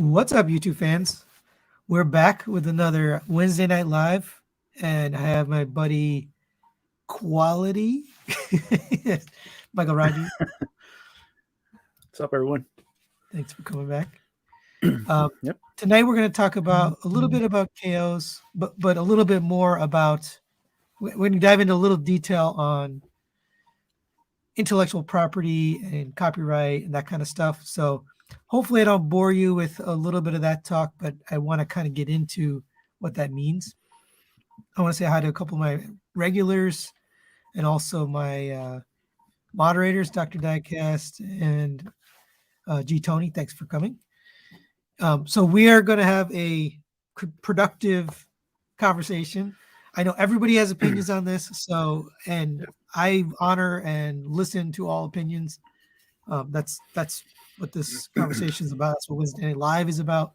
What's up, YouTube fans? We're back with another Wednesday Night Live, and I have my buddy Quality, Michael Raji. What's up, everyone? Thanks for coming back. Yep. Tonight we're going to talk about a little bit about KOs, but a little bit more about we're going to dive into a little detail on intellectual property and copyright and that kind of stuff. So hopefully I don't bore you with a little bit of that talk, but I want to kind of get into what that means. I want to say hi to a couple of my regulars and also my moderators, Dr. Diecast and G. Tony. Thanks for coming. So we are going to have a productive conversation. I know everybody has opinions on this, and I honor and listen to all opinions. That's what this conversation is about. That's what Wednesday Night Live is about.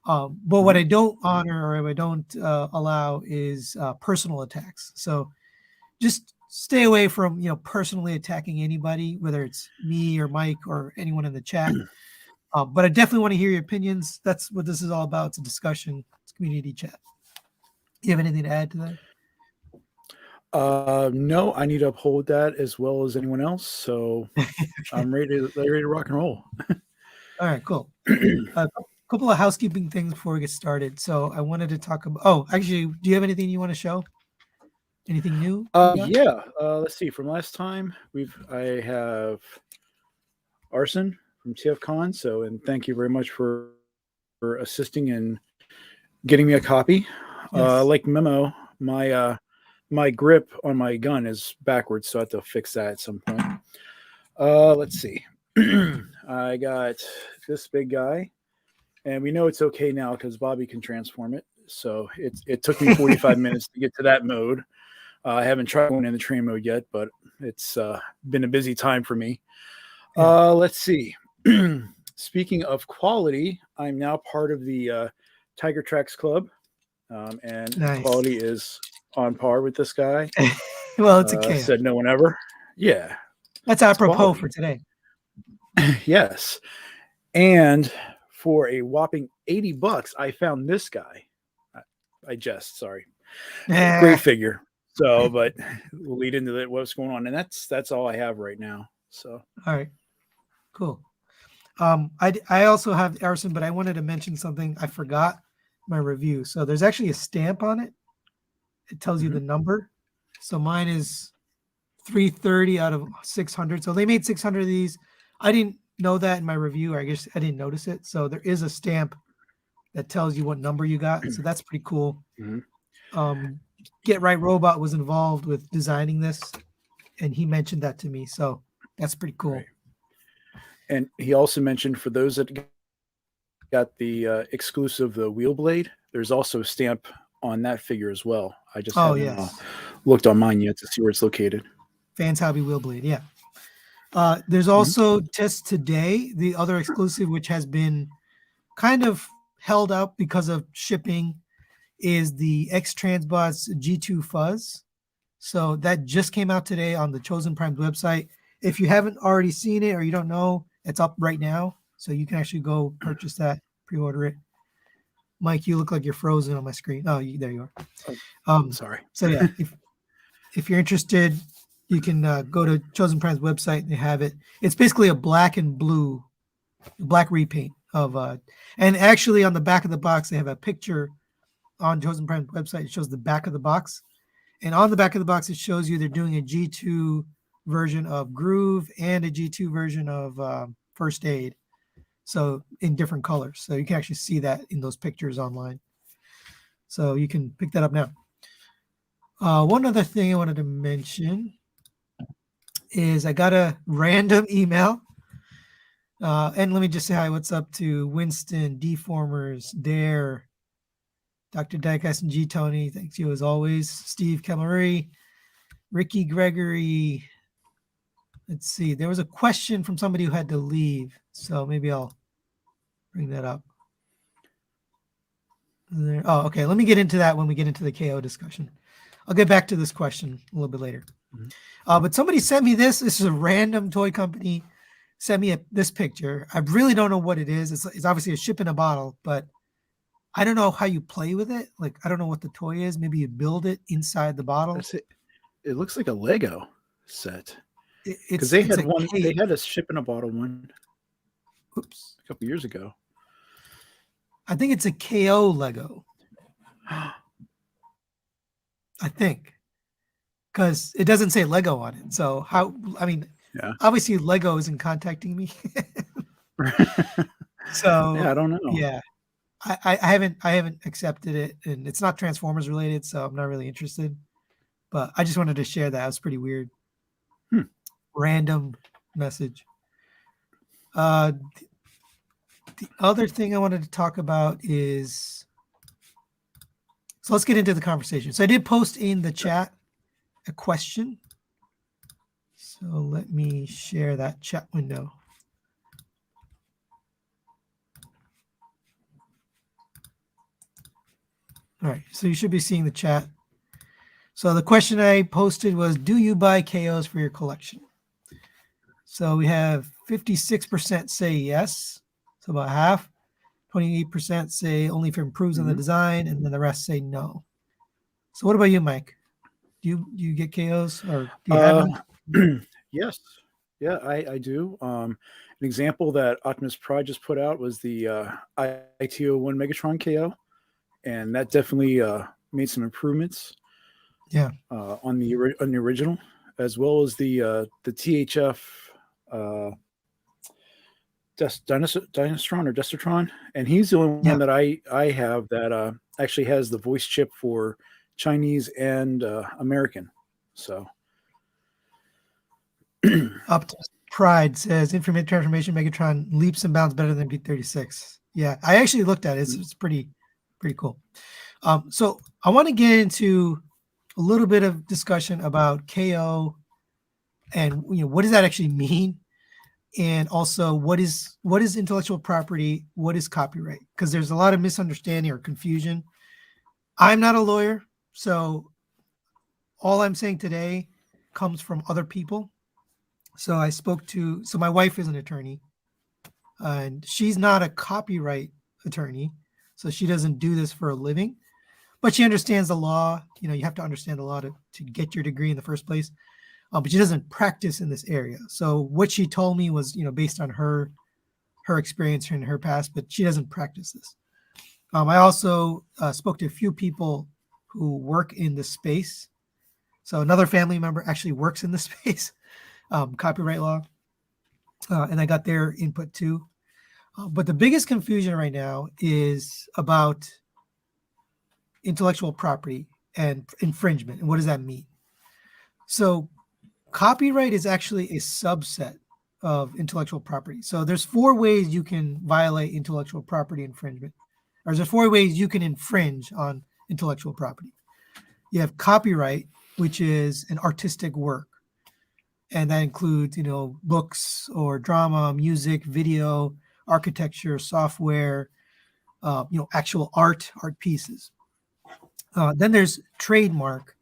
But what I don't honor or I don't allow is personal attacks. So just stay away from personally attacking anybody, whether it's me or Mike or anyone in the chat. But I definitely want to hear your opinions. That's what this is all about. It's a discussion. It's community chat. You have anything to add to that? No, I need to uphold that as well as anyone else. So I'm ready to rock and roll. All right, cool. A couple of housekeeping things before we get started. So I wanted to talk about. Oh, actually, do you have anything you want to show? Anything new? Yeah. Let's see. From last time, I have Arson from TFCon. So, and thank you very much for assisting in getting me a copy. Yes. Like Memo, my grip on my gun is backwards, so I have to fix that at some point. Let's see. I got this big guy, and we know it's okay now because Bobby can transform it. So it took me 45 minutes to get to that mode. I haven't tried one in the train mode yet, but it's been a busy time for me. Yeah. Let's see. Speaking of quality, I'm now part of the Tiger Tracks Club, and nice. Quality is on par with this guy. Well, it's a KO. Said no one ever. Yeah. That's apropos for today. Yes. And for a whopping $80, I found this guy. I jest, sorry. Great figure. So, but we'll lead into what's going on. And that's all I have right now. So, all right. Cool. I also have Arson, but I wanted to mention something. I forgot my review. So there's actually a stamp on it. It tells you the number. So mine is 330 out of 600. So they made 600 of these. I didn't know that in my review. I guess I didn't notice it. So there is a stamp that tells you what number you got. So that's pretty cool. Get Right Robot was involved with designing this, and he mentioned that to me. So that's pretty cool. Right. And he also mentioned for those that got the exclusive, the wheel blade, there's also a stamp on that figure as well. I just haven't looked on mine yet to see where it's located. Fans Hobby wheel blade, yeah. There's also Test Today, the other exclusive, which has been kind of held up because of shipping, is the X-Transbots G2 Fuzz. So that just came out today on the Chosen Prime's website. If you haven't already seen it or you don't know, it's up right now. So you can actually go purchase that, pre-order it. Mike, you look like you're frozen on my screen. Oh, there you are. Sorry. So yeah, if you're interested, you can go to Chosen Prime's website and they have it. It's basically a black and blue, black repaint of and actually on the back of the box they have a picture on Chosen Prime's website. It shows the back of the box, and on the back of the box it shows you they're doing a G2 version of Groove and a G2 version of First Aid. So in different colors. So you can actually see that in those pictures online. So you can pick that up now. One other thing I wanted to mention is I got a random email. And let me just say hi, what's up to Winston, Deformers, Dare, Dr. Diecast and G. Tony. Thanks you as always. Steve Camilleri, Ricky Gregory. Let's see. There was a question from somebody who had to leave. So maybe I'll bring that up. Oh, okay. Let me get into that when we get into the KO discussion. I'll get back to this question a little bit later. But somebody sent me this. This is a random toy company sent me this picture. I really don't know what it is. It's obviously a ship in a bottle, but I don't know how you play with it. Like, I don't know what the toy is. Maybe you build it inside the bottle. That's it. It looks like a Lego set because It's a They case. had a ship in a bottle one Oops. a couple years ago. I think it's a KO Lego. I think because it doesn't say Lego on it. So how? I mean, Yeah. obviously Lego isn't contacting me. Yeah, So I don't know. yeah, I haven't accepted it, and it's not Transformers related, so I'm not really interested. But I just wanted to share that. It was pretty weird. Hmm. Random message. The other thing I wanted to talk about is, so let's get into the conversation. So I did post in the chat a question. So let me share that chat window. All right, so you should be seeing the chat. So the question I posted was, do you buy KOs for your collection? So we have 56% say yes, so about half. 28% say only if it improves on the design, and then the rest say no. So what about you, Mike? Do you get KOs, or do you have any? Yes. Yeah, I do. An example that Optimus Pride just put out was the ITO1 Megatron KO, and that definitely made some improvements. Yeah. On the original, as well as the THF Dynastron or Destatron, and he's the only one that I have that actually has the voice chip for Chinese and American. So Optimus Pride says Infinite Transformation Megatron leaps and bounds better than B36. Yeah, I actually looked at it. It's pretty cool. So I want to get into a little bit of discussion about KO and what does that actually mean, and also what is intellectual property, what is copyright, because there's a lot of misunderstanding or confusion. I'm not a lawyer, so all I'm saying today comes from other people. So my wife is an attorney, and she's not a copyright attorney, so she doesn't do this for a living, but she understands the law. You have to understand the law to get your degree in the first place. But she doesn't practice in this area. So what she told me was, based on her experience in her past, but she doesn't practice this. I also spoke to a few people who work in the space. So another family member actually works in the space, copyright law, and I got their input too. But the biggest confusion right now is about intellectual property and infringement. And what does that mean? So copyright is actually a subset of intellectual property. So there's 4 ways you can violate intellectual property infringement. Or there's 4 ways you can infringe on intellectual property. You have copyright, which is an artistic work. And that includes, books or drama, music, video, architecture, software, actual art pieces. Then there's trademark.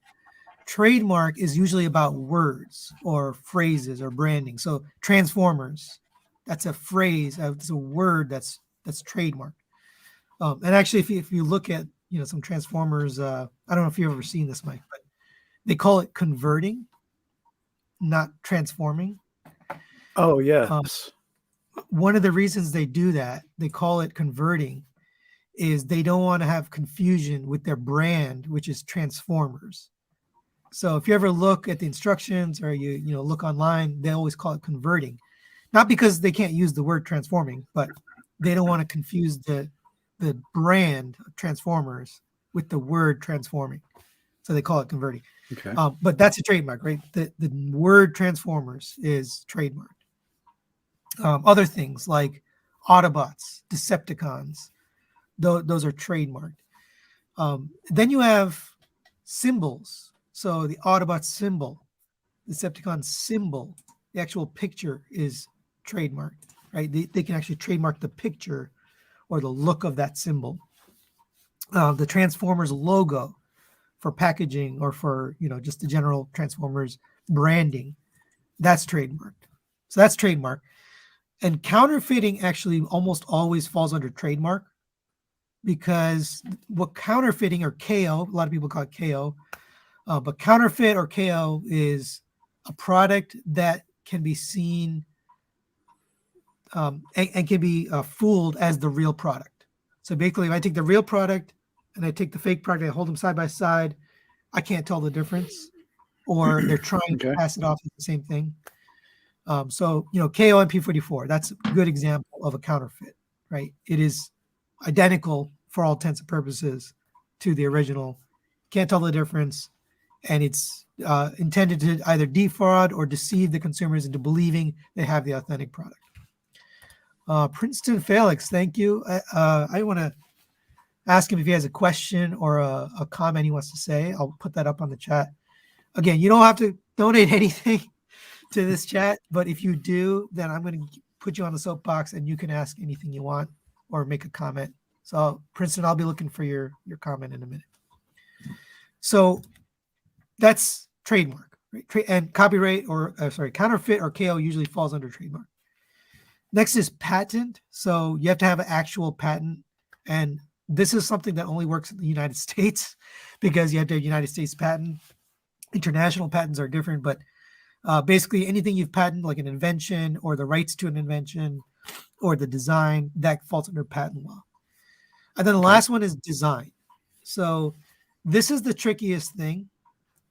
Trademark is usually about words or phrases or branding. So Transformers, that's a phrase, it's a word that's trademarked. And actually, if you look at some Transformers, I don't know if you've ever seen this, Mike, but they call it converting, not transforming. Oh yes. One of the reasons they do that, they call it converting, is they don't want to have confusion with their brand, which is Transformers. So if you ever look at the instructions or you look online, they always call it converting, not because they can't use the word transforming, but they don't want to confuse the brand of Transformers with the word transforming. So they call it converting. Okay. But that's a trademark, right? The word Transformers is trademarked. Other things like Autobots, Decepticons, those are trademarked. Then you have symbols. So the Autobot symbol, the Decepticon symbol, the actual picture is trademarked, right? They can actually trademark the picture or the look of that symbol. The Transformers logo for packaging or for, just the general Transformers branding, that's trademarked. So that's trademark. And counterfeiting actually almost always falls under trademark, because what counterfeiting, or KO, a lot of people call it KO, but counterfeit or KO is a product that can be seen and can be fooled as the real product. So basically, if I take the real product and I take the fake product, I hold them side by side, I can't tell the difference, or they're trying to Okay. pass it off as the same thing. So, KO and P44, that's a good example of a counterfeit, right? It is identical for all intents and purposes to the original. Can't tell the difference. And it's intended to either defraud or deceive the consumers into believing they have the authentic product. Princeton Felix, thank you. I want to ask him if he has a question or a comment he wants to say. I'll put that up on the chat. Again, you don't have to donate anything to this chat, but if you do, then I'm going to put you on the soapbox and you can ask anything you want or make a comment. So Princeton, I'll be looking for your comment in a minute. So that's trademark, right? And copyright counterfeit or KO usually falls under trademark. Next is patent. So you have to have an actual patent. And this is something that only works in the United States, because you have to have a United States patent. International patents are different, but basically anything you've patented, like an invention or the rights to an invention or the design, that falls under patent law. And then the last one is design. So this is the trickiest thing,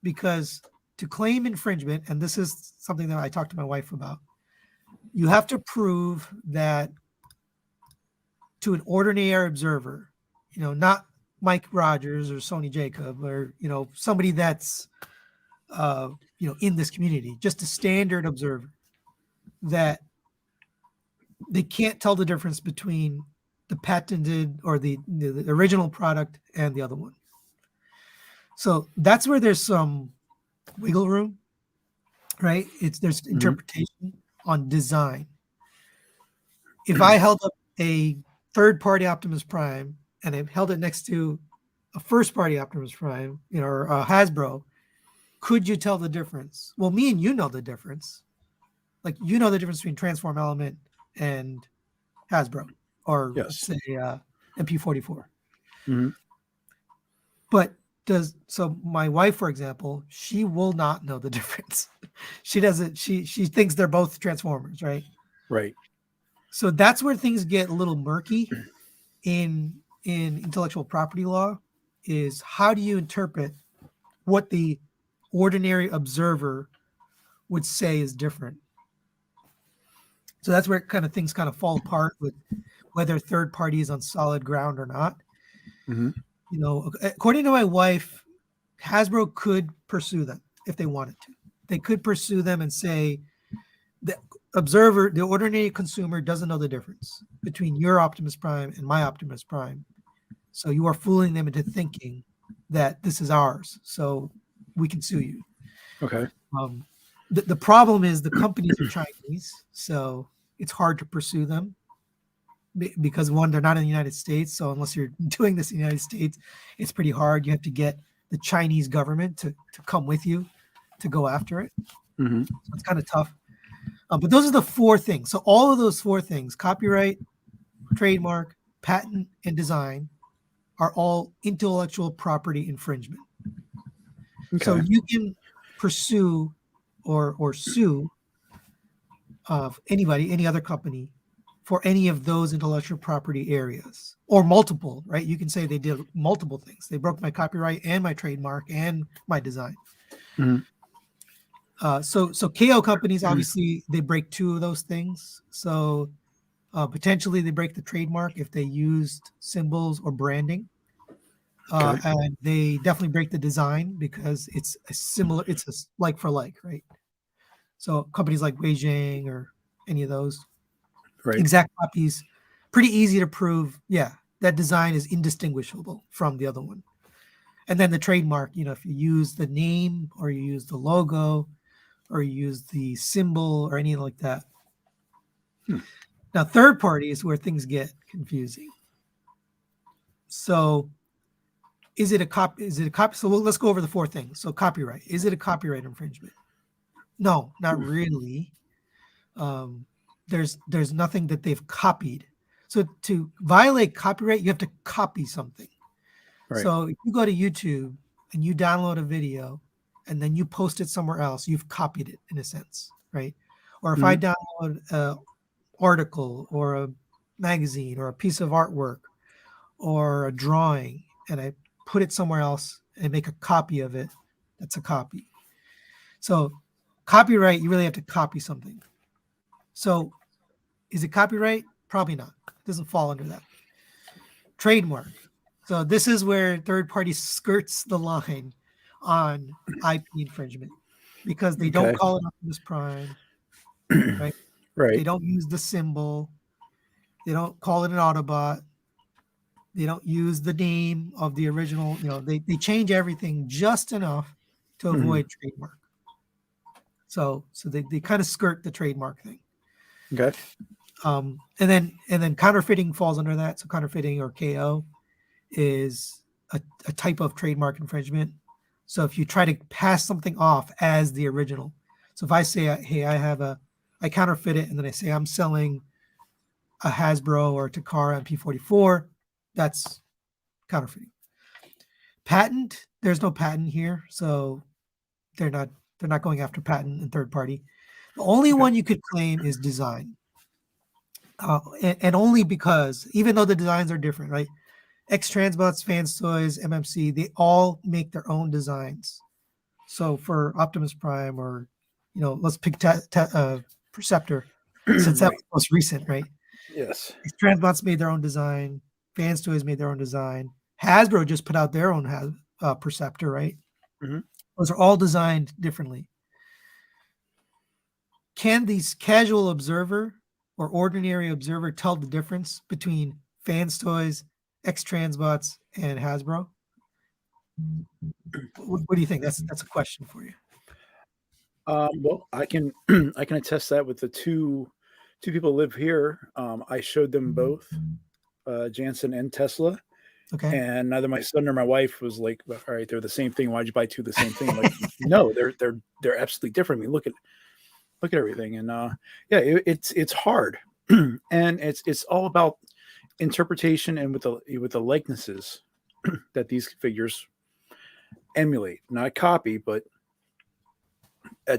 because to claim infringement, and this is something that I talked to my wife about, you have to prove that to an ordinary observer, not Mike Rogers or Sony Jacob or, somebody that's, in this community, just a standard observer, that they can't tell the difference between the patented or the original product and the other one. So that's where there's some wiggle room, right? There's interpretation on design. If I held up a third-party Optimus Prime and I held it next to a first-party Optimus Prime, or a Hasbro, could you tell the difference? Well, me and you know the difference. Like, the difference between Transform Element and Hasbro, or Yes. let's say MP44. Mm-hmm. But so my wife, for example, she will not know the difference. She doesn't. She thinks they're both Transformers, right? Right. So that's where things get a little murky in intellectual property law. Is how do you interpret what the ordinary observer would say is different? So that's where things fall apart with whether third party is on solid ground or not. Mm-hmm. According to my wife, Hasbro could pursue them if they wanted to. They could pursue them and say the observer, the ordinary consumer, doesn't know the difference between your Optimus Prime and my Optimus Prime. So you are fooling them into thinking that this is ours. So we can sue you. Okay. The problem is the companies are Chinese, so it's hard to pursue them. Because one, they're not in the United States. So unless you're doing this in the United States, it's pretty hard. You have to get the Chinese government to come with you to go after it. Mm-hmm. So it's kind of tough. But those are the four things. So all of those four things, copyright, trademark, patent, and design, are all intellectual property infringement. Okay. So you can pursue or sue anybody, any other company, for any of those intellectual property areas, or multiple, right? You can say they did multiple things. They broke my copyright and my trademark and my design. Mm-hmm. So KO companies, obviously, they break two of those things. So potentially they break the trademark if they used symbols or branding. And they definitely break the design because it's a like for like, right? So companies like Beijing or any of those. Right. Exact copies, pretty easy to prove. Yeah, that design is indistinguishable from the other one. And then the trademark, if you use the name or you use the logo or you use the symbol or anything like that. Now, third party is where things get confusing. So is it a copy? So let's go over the four things. So copyright, is it a copyright infringement? No, not really. there's nothing that they've copied. So to violate copyright, you have to copy something. Right. So if you go to YouTube and you download a video and then you post it somewhere else, you've copied it in a sense, right? Or if I Mhm. download an article or a magazine or a piece of artwork or a drawing and I put it somewhere else and make a copy of it, that's a copy. So copyright, you really have to copy something. So is it copyright? Probably not. It doesn't fall under that. Trademark. So this is where third party skirts the line on IP infringement because they don't Okay. call it Optimus Prime, right? They Right. don't use the symbol. They don't call it an Autobot. They don't use the name of the original. They change everything just enough to Mhm. avoid trademark. So they kind of skirt the trademark thing. Okay. And then counterfeiting falls under that. So counterfeiting or KO is a type of trademark infringement. So if you try to pass something off as the original, so if I say, hey, I counterfeit it, and then I say I'm selling a Hasbro or a Takara MP44, that's counterfeiting. Patent, there's no patent here, so they're not they're not going after patent and third party. The only Okay. one you could claim is design, and only because even though the designs are different, right? X Transbots, Fans Toys, MMC, they all make their own designs. So for Optimus Prime, or let's pick Perceptor, since that Right. was most recent, right? Yes. X Transbots made their own design. Fans Toys made their own design. Hasbro just put out their own Perceptor, right? Mhm. Those are all designed differently. Can these casual observer or ordinary observer tell the difference between Fans Toys, X Transbots, and Hasbro? What do you think? That's a question for you. Well, I can I can attest that with the two people who live here. I showed them both, Jansen and Tesla, Okay. and neither my son nor my wife was like, "Well, all right, they're the same thing. Why'd you buy two of the same thing?" I'm like, no, they're absolutely different. I mean, look at everything, and yeah, it's hard, and it's all about interpretation and with the likenesses that these figures emulate, not copy, but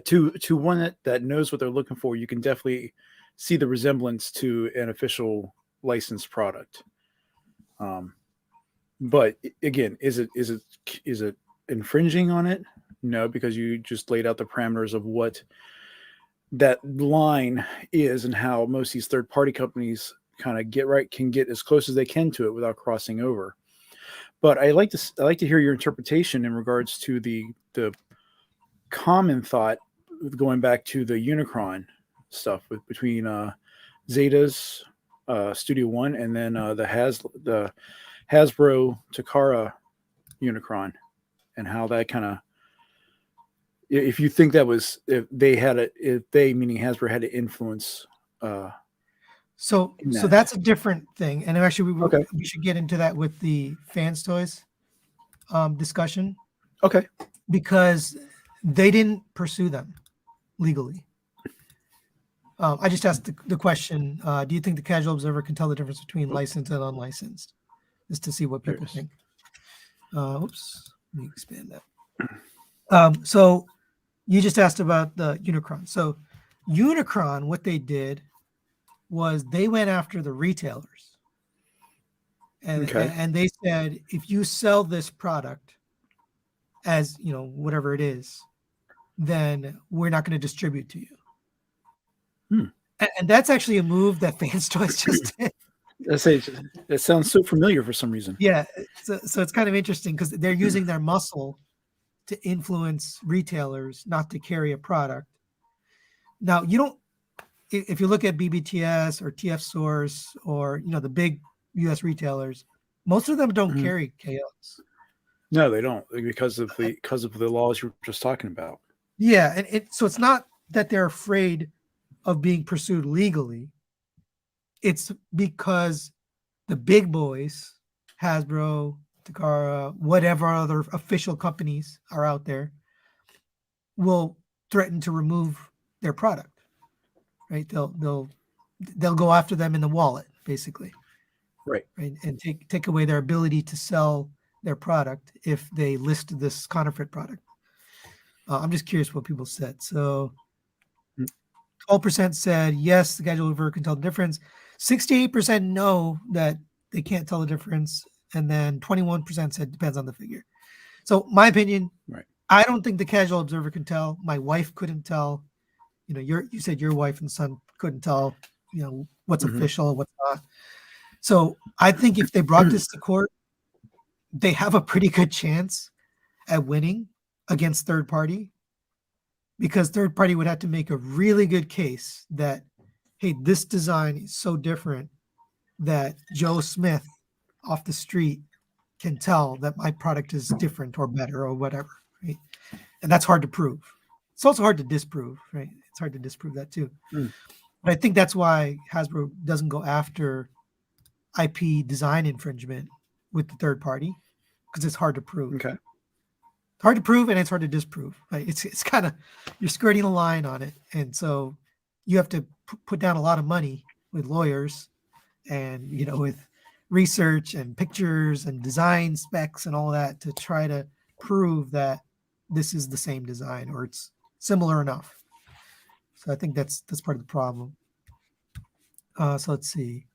to one that knows what they're looking for, you can definitely see the resemblance to an official licensed product. Um, but again, is it infringing on it? No, because you just laid out the parameters of what that line is and how most of these third party companies kind of can get as close as they can to it without crossing over. But I like to hear your interpretation in regards to the common thought going back to the Unicron stuff between Zeta's Studio One and then the Hasbro Takara Unicron, and how that kind of, if you think that was, if they, meaning Hasbro, had to influence in So that. that's a different thing, and actually Okay. we should get into that with the Fans Toys discussion Okay. because they didn't pursue them legally. I just asked the question: do you think the casual observer can tell the difference between Oh, licensed and unlicensed? Just to see what there it people is. think. Oops, let me expand that. So you just asked about the Unicron. So Unicron, what they did was they went after the retailers, and Okay. and they said, if you sell this product as whatever it is, then we're not going to distribute to you. Hmm. And that's actually a move that Fans Toys just did. I say that sounds so familiar for some reason. Yeah, so it's kind of interesting because they're using their muscle to influence retailers not to carry a product. Now, you don't if you look at BBTS or TF Source or the big US retailers, most of them don't Mhm. carry KOs. No, they don't, because of the laws you were just talking about. Yeah, and so it's not that they're afraid of being pursued legally. It's because the big boys, Hasbro, Takara, whatever other official companies are out there, will threaten to remove their product. Right? They'll they'll go after them in the wallet, basically, Right. right? And take away their ability to sell their product if they list this counterfeit product. I'm just curious what people said. So Mm. 12% said yes, the casual observer can tell the difference. 68% no, that they can't tell the difference. And then 21% said depends on the figure. So my opinion, Right. I don't think the casual observer can tell. My wife couldn't tell. You know, you said your wife and son couldn't tell, you know, what's Mhm. official, what's not. So I think if they brought this to court, they have a pretty good chance at winning against third party, because third party would have to make a really good case that, hey, this design is so different that Joe Smith off the street can tell that my product is different or better or whatever, right? And that's hard to prove. It's also hard to disprove, right? It's hard to disprove that too. Mm. But I think that's why Hasbro doesn't go after IP design infringement with the third party, because it's hard to prove. Okay. It's hard to prove and it's hard to disprove. Right? It's kind of, you're skirting a line on it, and so you have to put down a lot of money with lawyers and, you know, with research and pictures and design specs and all that to try to prove that this is the same design or it's similar enough. So I think that's part of the problem. So let's see.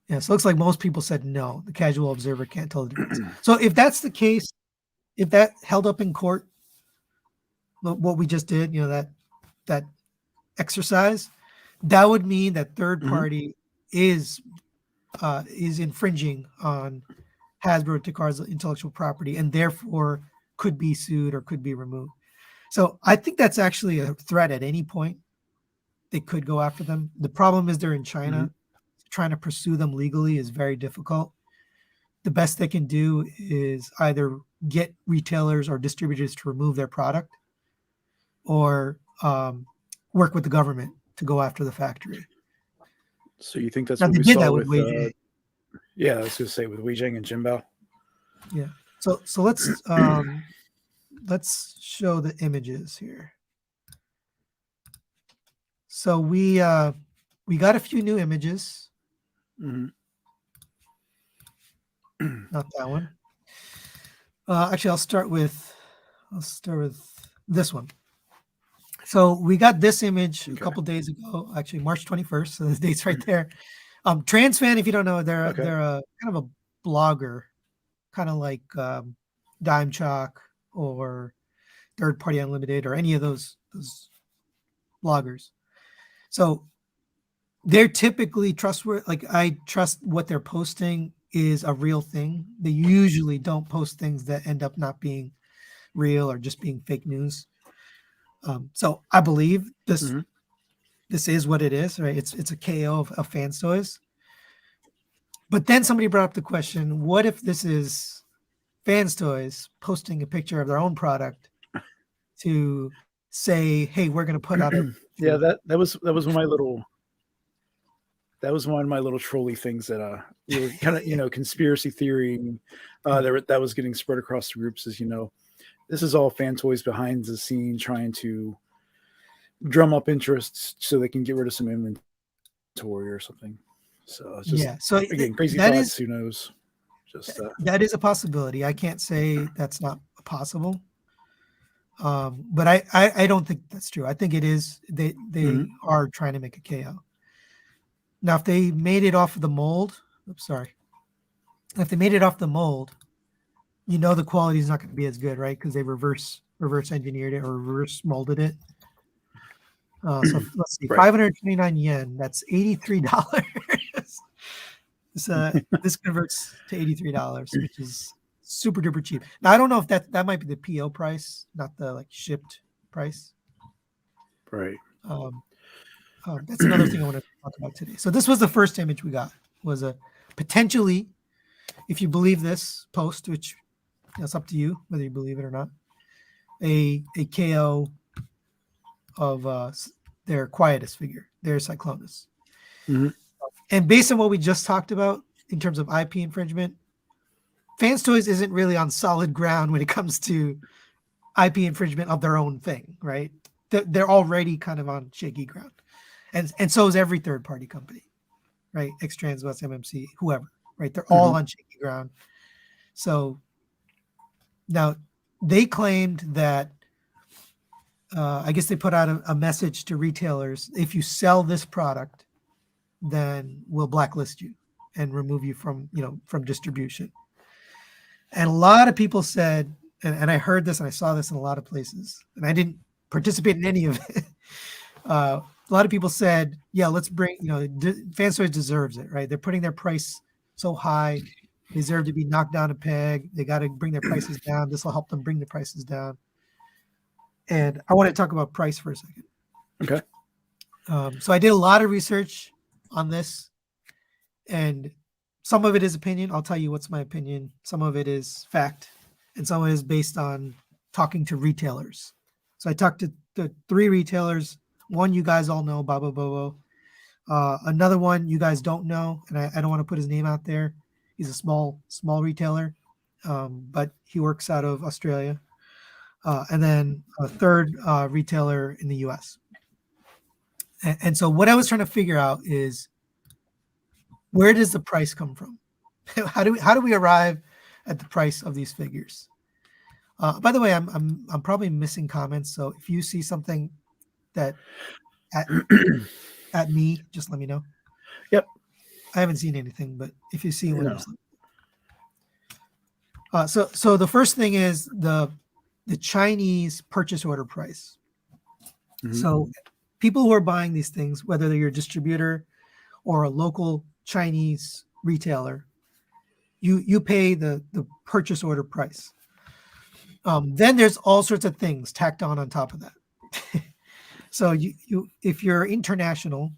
Yeah, so it looks like most people said no. The casual observer can't tell the difference. So if that's the case, if that held up in court, what we just did, you know, that exercise, that would mean that third Mhm. party is infringing on Hasbro Takara's intellectual property and therefore could be sued or could be removed. So I think that's actually a threat at any point. They could go after them. The problem is they're in China. Mhm. Trying to pursue them legally is very difficult. The best they can do is either get retailers or distributors to remove their product, or work with the government to go after the factory. So you think that's Now what they we did saw that with with Wei. yeah, I was gonna say with Weijing and Jimbao. Yeah. So let's show the images here. So we got a few new images. Mhm. Not that one. Actually, I'll start with this one. So we got this image a Okay. couple days ago, actually March 21st. So the date's right there. Trans Fan, if you don't know, they're Okay. a kind of a blogger, kind of like Dime Chalk or Third Party Unlimited or any of those bloggers. So they're typically trustworthy. Like, I trust what they're posting is a real thing. They usually don't post things that end up not being real or just being fake news. So I believe this Mhm. is what it is, right? It's a KO of Fans Toys. But then somebody brought up the question: what if this is Fans Toys posting a picture of their own product to say, "Hey, we're going to put out a Yeah, that was one of my little trolley things that we were kind of, you know, conspiracy theory that was getting spread across the groups, is, you know, this is all Fan Toys behind the scene trying to drum up interests so they can get rid of some inventory or something. So it's just, yeah." So again, crazy that thoughts. is Who knows? Just a possibility. I can't say that's not possible. But I don't think that's true. I think it is. They Mhm. are trying to make a KO. Now, if they made it off of the mold, oops, sorry. If they made it off the mold, you know the quality is not going to be as good, right? Because they reverse engineered it or reverse molded it. So let's see, Right. 529 yen. That's $83. So this converts to $83, which is super duper cheap. Now I don't know if that might be the PO price, not the like shipped price. Right. Um, that's another thing I want to talk about today. So this was the first image we got, was a potentially, if you believe this post, which it's up to you whether you believe it or not, a KO of their Quietus figure, their Cyclonus. Mhm. And based on what we just talked about in terms of IP infringement, Fans Toys isn't really on solid ground when it comes to IP infringement of their own thing, right? They're already kind of on shaky ground. and so is every third party company, right? X-Trans, West, MMC, whoever, right? They're all Mhm. on shaky ground. So now they claimed that I guess they put out a message to retailers: if you sell this product, then we'll blacklist you and remove you from from distribution. And a lot of people said, and I heard this and I saw this in a lot of places, and I didn't participate in any of it. A lot of people said, yeah, let's bring, FanStoys deserves it, right? They're putting their price so high, they deserve to be knocked down a peg. They got to bring their prices down. This will help them bring the prices down. And I want to talk about price for a second. Okay. So I did a lot of research on this, and some of it is opinion. I'll tell you what's my opinion. Some of it is fact, and some of it is based on talking to retailers. So I talked to the 3 retailers. One you guys all know, Baba Bobo. Another one you guys don't know, and I don't want to put his name out there. He's a small retailer, but he works out of Australia. And then a third retailer in the U.S. And so what I was trying to figure out is, where does the price come from? How do we arrive at the price of these figures? By the way, I'm probably missing comments, so if you see something that at me, just let me know. Yep. I haven't seen anything, but if you see one, No. just so the first thing is the Chinese purchase order price. Mhm. So people who are buying these things, whether they're your distributor or a local Chinese retailer, you pay the purchase order price. Then there's all sorts of things tacked on top of that. So you if you're international,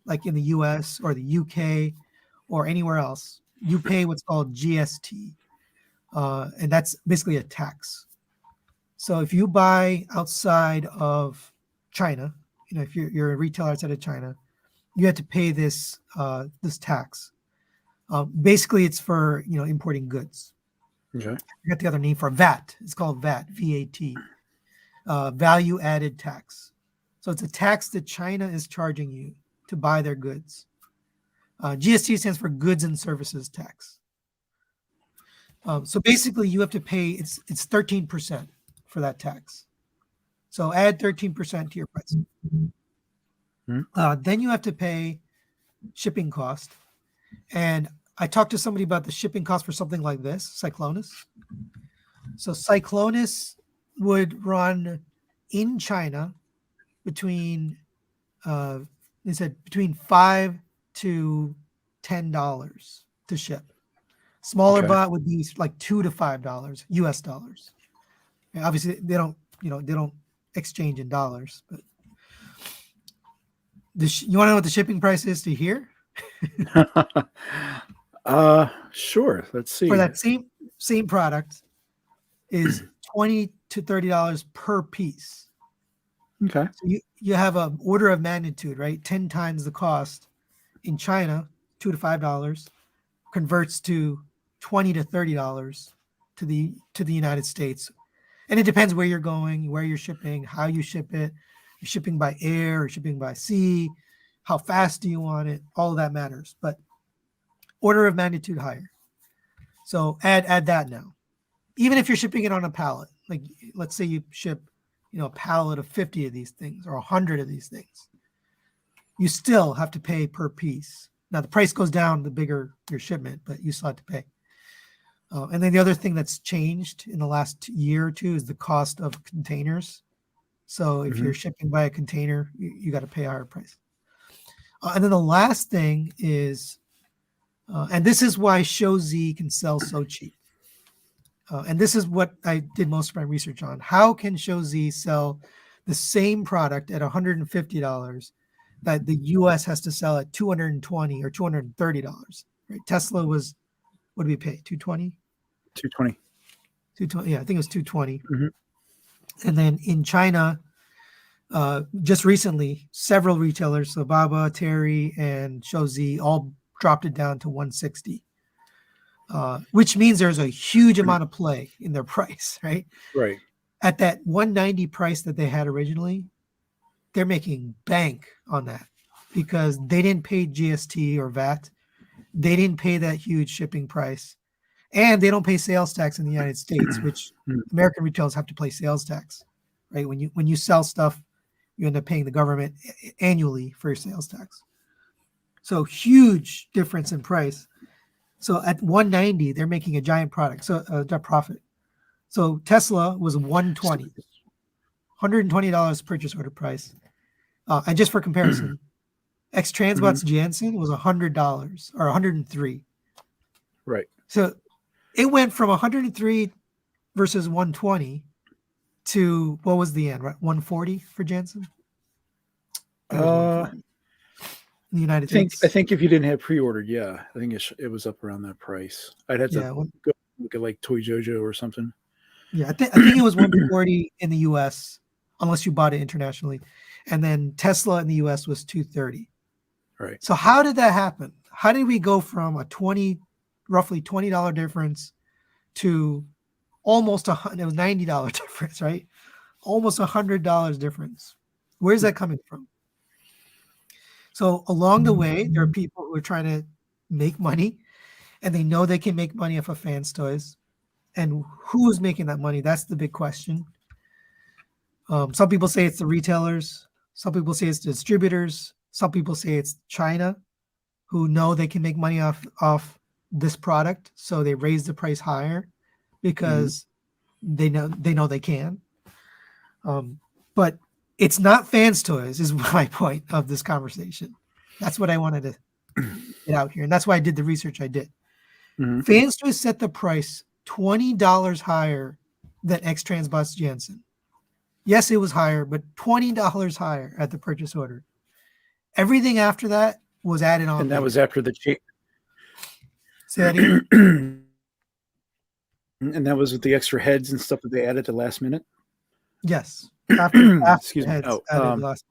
like in the US or the UK or anywhere else, you pay what's called GST, and that's basically a tax. So if you buy outside of China, if you're a retailer outside of China, you have to pay this tax. Basically, it's for importing goods. Okay. I forgot the other name for VAT. It's called VAT, VAT, value added tax. So it's a tax that China is charging you to buy their goods. GST stands for Goods and Services Tax. So basically, you have to pay. It's 13% for that tax. So add 13% to your price. Then you have to pay shipping cost. And I talked to somebody about the shipping cost for something like this, Cyclonus. So Cyclonus would run in China between they said between $5 to $10 to ship. Smaller Okay. bot would be like $2 to $5 US dollars. And obviously they don't exchange in dollars, but you want to know what the shipping price is to here? Sure. Let's see. For that same product is $20 to $30 per piece. Okay. So you have an order of magnitude, right? 10 times the cost in China, $2 to $5 converts to $20 to $30 to the United States. And it depends where you're going, where you're shipping, how you ship it. You're shipping by air or shipping by sea. How fast do you want it? All of that matters, but order of magnitude higher. So add that now. Even if you're shipping it on a pallet, like let's say you ship, a pallet of 50 of these things or 100 of these things, you still have to pay per piece. Now the price goes down the bigger your shipment, but you still have to pay. And then the other thing that's changed in the last year or two is the cost of containers. So if you're shipping by a container, you got to pay a higher price. And then the last thing is, and this is why Shozi can sell so cheap. And this is what I did most of my research on. How can Shozi sell the same product at $150 that the US has to sell at $220 or $230? Right? Tesla was, what did we pay? $220? 220. 220. Yeah, I think it was 220. Mhm. And then in China, just recently, several retailers, so Baba, Terry, and Shozi, all dropped it down to 160. Which means there's a huge amount of play in their price, right? Right. At that 190 price that they had originally, they're making bank on that. because they didn't pay GST or VAT. They didn't pay that huge shipping price, and they don't pay sales tax in the United States, which American retailers have to pay sales tax, right? When you sell stuff, you end up paying the government annually for your sales tax. So huge difference in price. So at 190, they're making a giant product, so a profit. So Tesla was 120, $120 purchase order price. And just for comparison, X Transbot's Janssen was $100 or 103. Right. So it went from 103 versus 120 to what was the end, right? 140 for Janssen? I think it was 140 in the United States. I think if you didn't have pre-ordered, yeah, I think it was up around that price. I'd have to go look at like Toy Jojo or something. Yeah, I think it was 140 in the US, unless you bought it internationally. And then Tesla in the US was 230. Right. So how did that happen? How did we go from a roughly $20 difference to almost it was $90 difference, right? Almost $100 difference. Where's that coming from? So along the way, there are people who are trying to make money, and they know they can make money off of fans' toys. And who's making that money? That's the big question. Some people say it's the retailers. Some people say it's the distributors. Some people say it's China, who know they can make money off this product, so they raise the price higher because they know they can. But it's not fans' toys, is my point of this conversation. That's what I wanted to get out here, and that's why I did the research I did. Fans' toys set the price $20 higher than X Transbot's Janssen. Yes, it was higher, but $20 higher at the purchase order. Everything after that was added on. And that was after the change. Say that again? And that was with the extra heads and stuff that they added at the last minute? Yes. After Excuse heads me. added last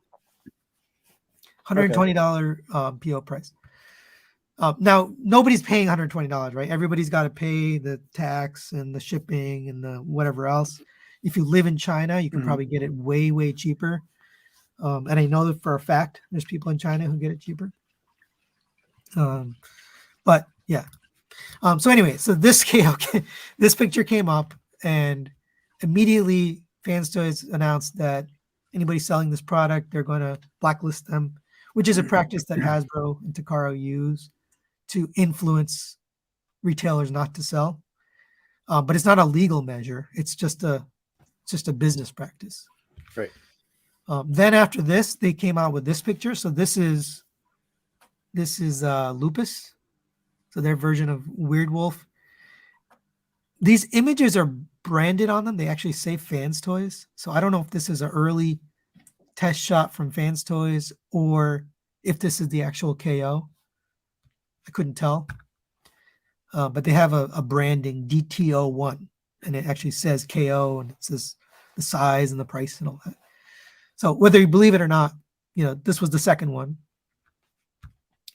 $120 PO price. Now, nobody's paying $120, right? Everybody's got to pay the tax and the shipping and the whatever else. If you live in China, you can probably get it way, way cheaper. And I know that for a fact there's people in China who get it cheaper. But yeah. So anyway, so this picture came up, and immediately Fans Toys announced that anybody selling this product, they're going to blacklist them, which is a practice that Hasbro and Takara use to influence retailers not to sell. But it's not a legal measure. It's just a business practice. Right. Then after this, they came out with this picture. So this is Lupus. So their version of Weird Wolf. These images are branded on them. They actually say Fans Toys. So I don't know if this is an early test shot from Fans Toys or if this is the actual KO. I couldn't tell. But they have a branding DTO1, and it actually says KO, and it says the size and the price and all that. So whether you believe it or not, this was the second one.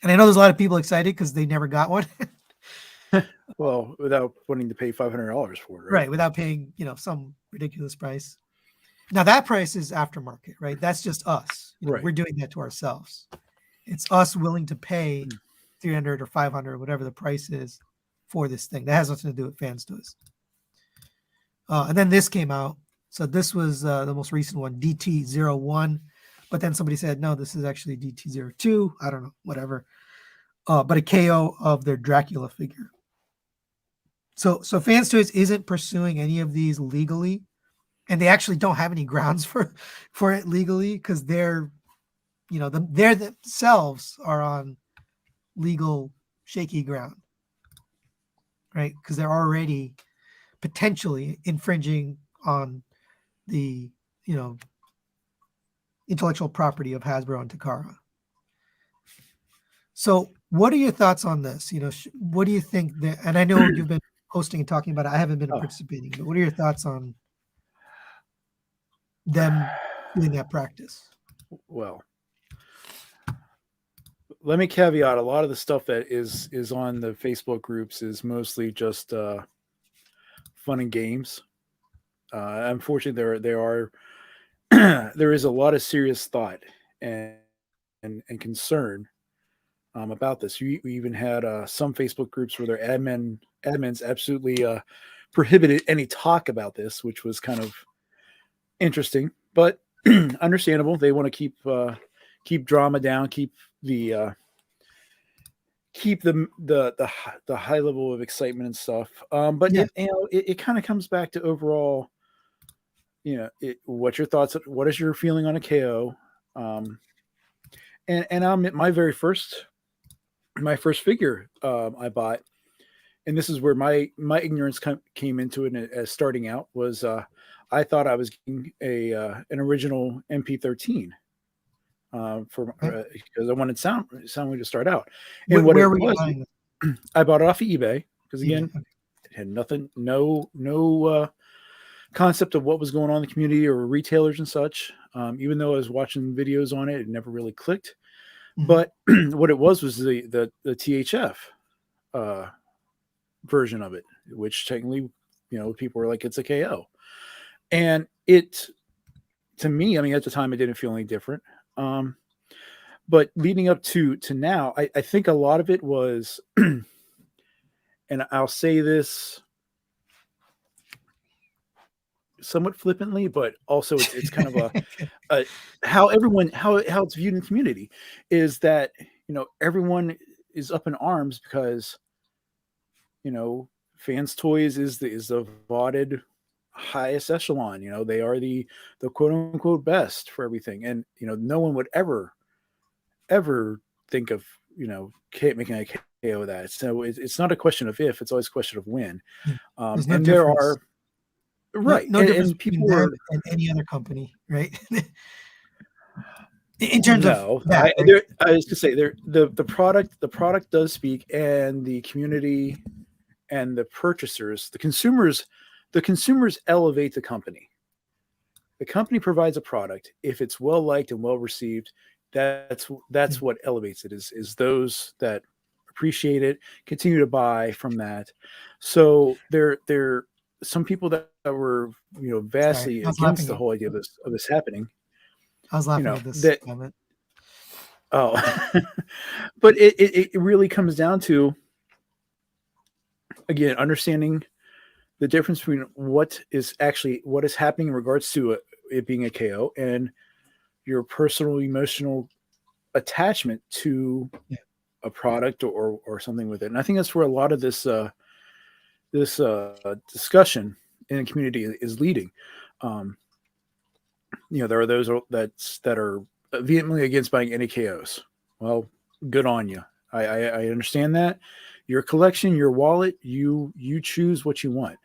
And I know there's a lot of people excited because they never got one. Well, without wanting to pay $500 for it, right? Without paying, some ridiculous price. Now that price is aftermarket, right? That's just us. Right. We're doing that to ourselves. It's us willing to pay $300 or $500 or whatever the price is for this thing. That has nothing to do with Fans Toys. And then this came out. So this was the most recent one, DT01. But then somebody said, no, this is actually DT02. I don't know, whatever. But a KO of their Dracula figure. So Fans Toys isn't pursuing any of these legally, and they actually don't have any grounds for it legally because they're themselves are on legal shaky ground, right? Because they're already potentially infringing on the intellectual property of Hasbro and Takara. So what are your thoughts on this? What do you think that, and I know you've been posting and talking about it. I haven't been participating, but what are your thoughts on them doing that practice? Well, let me caveat a lot of the stuff that is on the Facebook groups is mostly just fun and games. Unfortunately, there is a lot of serious thought and and concern about this. We even had some Facebook groups where their admins absolutely prohibited any talk about this, which was kind of interesting, but understandable. They want to keep drama down, the uh, keep the high level of excitement and stuff. But Yeah. it kind of comes back to overall, what's your thoughts? What is your feeling on a KO? Um, and I'm at my first figure I bought, and this is where my ignorance came into it as starting out was I thought I was getting a an original MP13 for Right. because I wanted Soundwave to start out, and what Where it were you was, buying it? I bought it off of eBay because eBay. again, Okay. it had nothing, no concept of what was going on in the community or retailers and such. Even though I was watching videos on it, it never really clicked. Mhm. But what it was the THF uh, version of it, which technically, people were like, it's a KO. And it, to me, I mean, at the time, it didn't feel any different. Um, but leading up to now, I think a lot of it was, and I'll say this somewhat flippantly, but also it's kind of a how it's viewed in the community is that everyone is up in arms because fans toys is the vaunted highest echelon. They are the quote unquote best for everything, and no one would ever think of making a KO of that. So it's not a question of if, it's always a question of when. Yeah. There's no And there difference. are right, No difference and between people them were and any other company, right? In terms of no. that, right? I was to say there the product does speak, and the community and the purchasers, the consumers elevate the company. The company provides a product. If it's well liked and well received, Yeah. that's what elevates it. Is those that appreciate it continue to buy from that. So there some people that were Sorry, vastly I was against laughing the at whole idea of this happening. I was You laughing know at this that comment. oh, but it really comes down to again understanding the difference between what is happening in regards to it being a KO and your personal emotional attachment to Yeah. a product or something with it. And I think that's where a lot of this discussion in the community is leading. Um, there are those that are vehemently against buying any KOs. Well, good on you. I understand that. Your collection, your wallet, you choose what you want.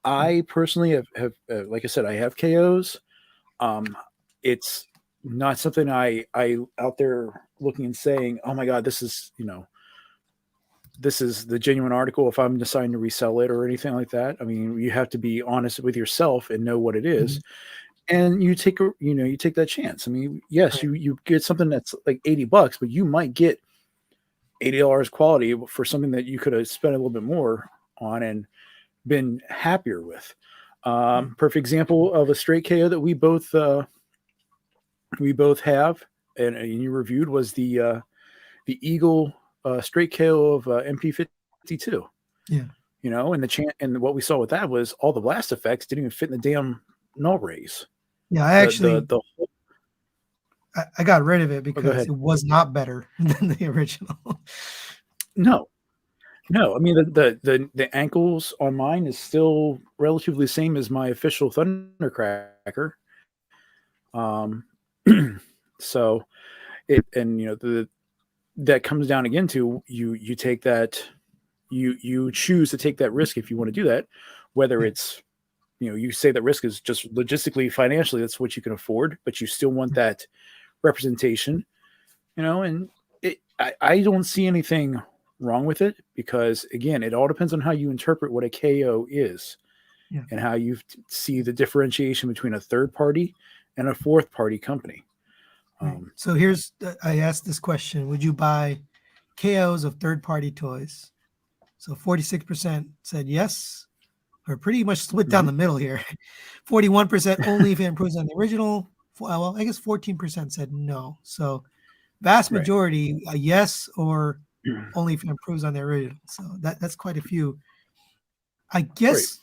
Right. I personally have like I said, I have KOs. It's not something I out there looking and saying, oh my god, this is the genuine article. If I'm deciding to resell it or anything like that, I mean, you have to be honest with yourself and know what it is, Mhm. and you take that chance. I mean, yes, Right. you get something that's like $80, but you might get $80 quality for something that you could have spent a little bit more on and been happier with. Right. Perfect example of a straight KO that we both have and you reviewed was the Eagle straight KO of MP52. Yeah. And what we saw with that was all the blast effects didn't even fit in the damn null rays. Yeah. The I got rid of it oh, go because ahead. it was not better than the original. No, no. I mean the ankles on mine is still relatively the same as my official Thundercracker. Um, so and that comes down again to you take that you choose to take that risk if you want to do that, whether Yeah. it's you say that risk is just logistically financially that's what you can afford, but you still want that representation, and I don't see anything wrong with it because again it all depends on how you interpret what a KO is Yeah. and how you see the differentiation between a third party and a fourth party company. Right. um, So I asked this question: would you buy KOs of third-party toys? So 46% said yes, or pretty much split down mhm. the middle here. 41% only if it improves on the original. Well, I guess 14% said no. So Vast Right. majority, a yes, or only if it improves on the original. So that's quite a few. I Right. guess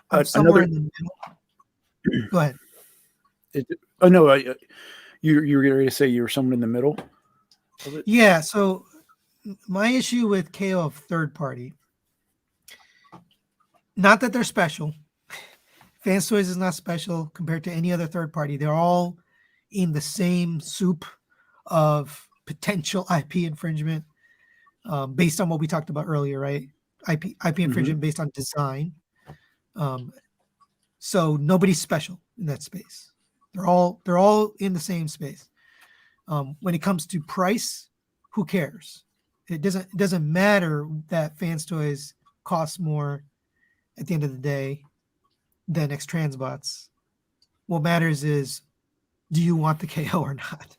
I'm somewhere Another. in the middle. Go ahead. It, oh no, you were ready to say you were someone in the middle of it. Yeah. So my issue with KO of third party, not that they're special. Fans Toys is not special compared to any other third party. They're all in the same soup of potential IP infringement, based on what we talked about earlier, right? IP Mm-hmm. infringement based on design. Um, so nobody's special in that space. They're all in the same space. When it comes to price, who cares? It doesn't matter that Fans Toys costs more at the end of the day than X Transbots. What matters is, do you want the KO or not?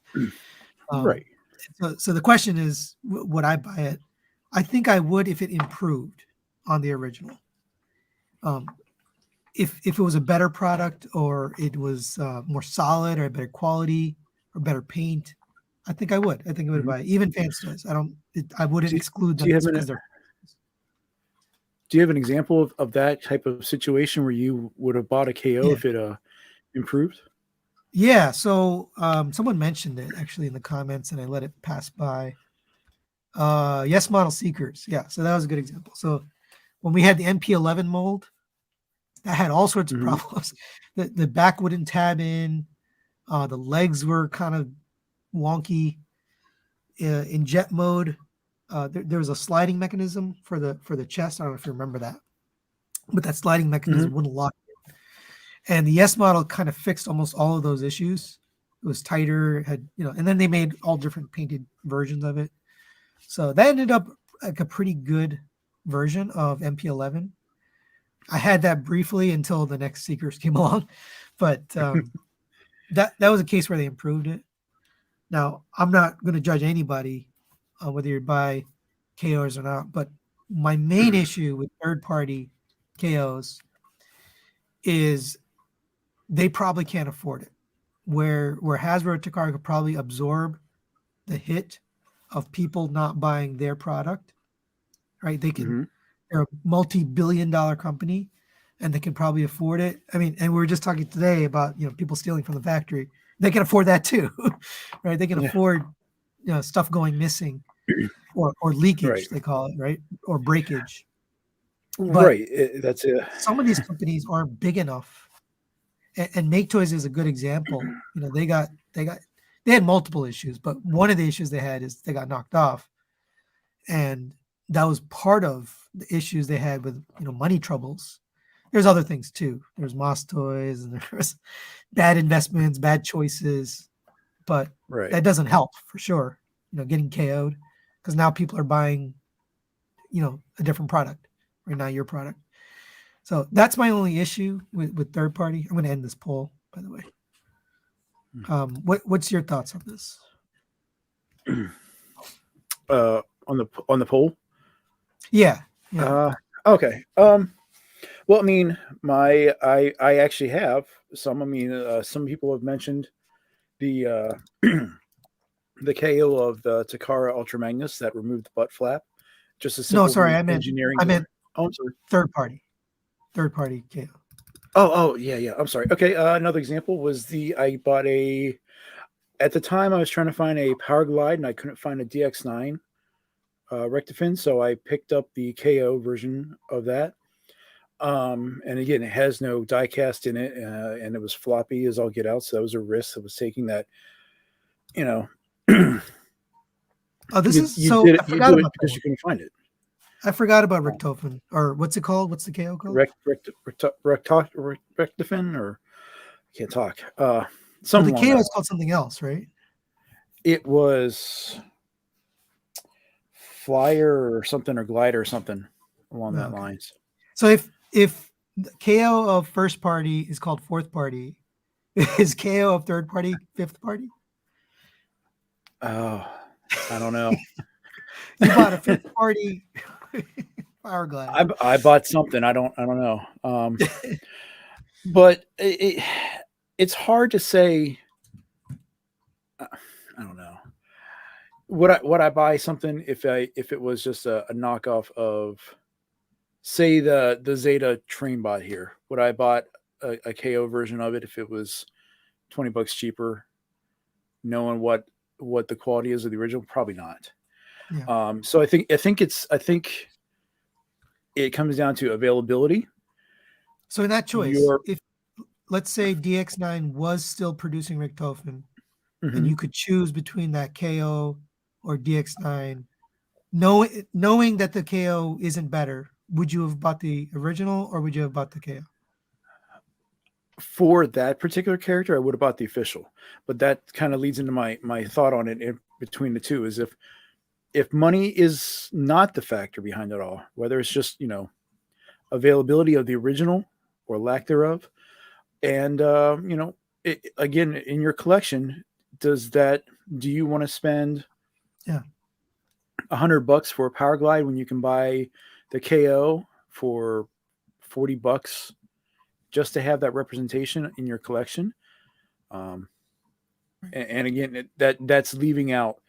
Um, Right. so the question is, would I buy it? I think I would if it improved on the original. Um, if it was a better product, or it was more solid, or better quality, or better paint, I think I would. I think I would Mm-hmm. buy it. Even Fans Toys. I wouldn't Do, exclude do them you have just an because they're. Do you have an example of that type of situation where you would have bought a KO Yeah. if it improved? Yeah. So someone mentioned it actually in the comments, and I let it pass by. Yes, Model Seekers. Yeah. So that was a good example. So when we had the MP11 mold, that had all sorts of Mm-hmm. problems. The back wouldn't tab in. The legs were kind of wonky. In jet mode, there was a sliding mechanism for the chest. I don't know if you remember that, but that sliding Mm-hmm. mechanism wouldn't lock. And the S model kind of fixed almost all of those issues. It was tighter, had and then they made all different painted versions of it. So that ended up like a pretty good version of MP11. I had that briefly until the next Seekers came along, but that was a case where they improved it. Now, I'm not going to judge anybody whether you buy KOs or not, but my main issue with third party KOs is they probably can't afford it. Where Hasbro and Takara could probably absorb the hit of people not buying their product, right? Mm-hmm. They're a multi-billion-dollar company, and they can probably afford it. I mean, and we were just talking today about people stealing from the factory. They can afford that too, right? They can Yeah. afford stuff going missing, or leakage, Right. they call it, right? Or breakage. But Right. That's it. some of these companies aren't big enough, and Make Toys is a good example. They had multiple issues, but one of the issues they had is they got knocked off, and that was part of the issues they had with money troubles. There's other things too. There's Moss Toys, and there's bad investments, bad choices, but Right. that doesn't help for sure. Getting KO'd because now people are buying a different product, right? Not your product. So that's my only issue with third party. I'm going to end this poll, by the way. What's your thoughts on this? On the poll. Yeah. Okay. Well, I mean, I actually have some. I mean, some people have mentioned the the KO of the Takara Ultra Magnus that removed the butt flap. Just a No, simple sorry, engineering. I meant Oh, I'm sorry. third party KO. Oh, yeah. I'm sorry. Okay. Another example was I bought at the time I was trying to find a Power Glide and I couldn't find a DX9 Rectifin, so I picked up the KO version of that. And again, it has no die cast in it, and it was floppy as all get out. So that was a risk. I was taking that, you know. Oh, this is you so. did it. I You forgot do it about that because one. you couldn't find it. I forgot about Richtofen, or what's it called? What's the KO called? Rectifin, or I can't talk. Well, Something the along KO that. is called something else, right? It was Flyer or something, or Glider or something along that Okay. lines. So if the KO of first party is called fourth party, is KO of third party fifth party? Oh, I don't know. You bought a fifth party Power Glide. I bought something. I don't know. But it's hard to say. I don't know. would I buy something if it was just a knockoff of, say, the Zeta train bot here? Would I bought a KO version of it if it was $20 cheaper, knowing what the quality is of the original? Probably not. Yeah. So I think it comes down to availability. So in that choice, Your if let's say DX9 was still producing Richtofen, and Mhm. you could choose between that KO or DX9, knowing that the KO isn't better, would you have bought the original or would you have bought the KO? For that particular character, I would have bought the official, but that kind of leads into my thought on it between the two is if money is not the factor behind it all, whether it's just availability of the original or lack thereof, and again in your collection, do you want to spend Yeah. $100 for a power glide when you can buy the KO for $40 just to have that representation in your collection? Um, and again, that's leaving out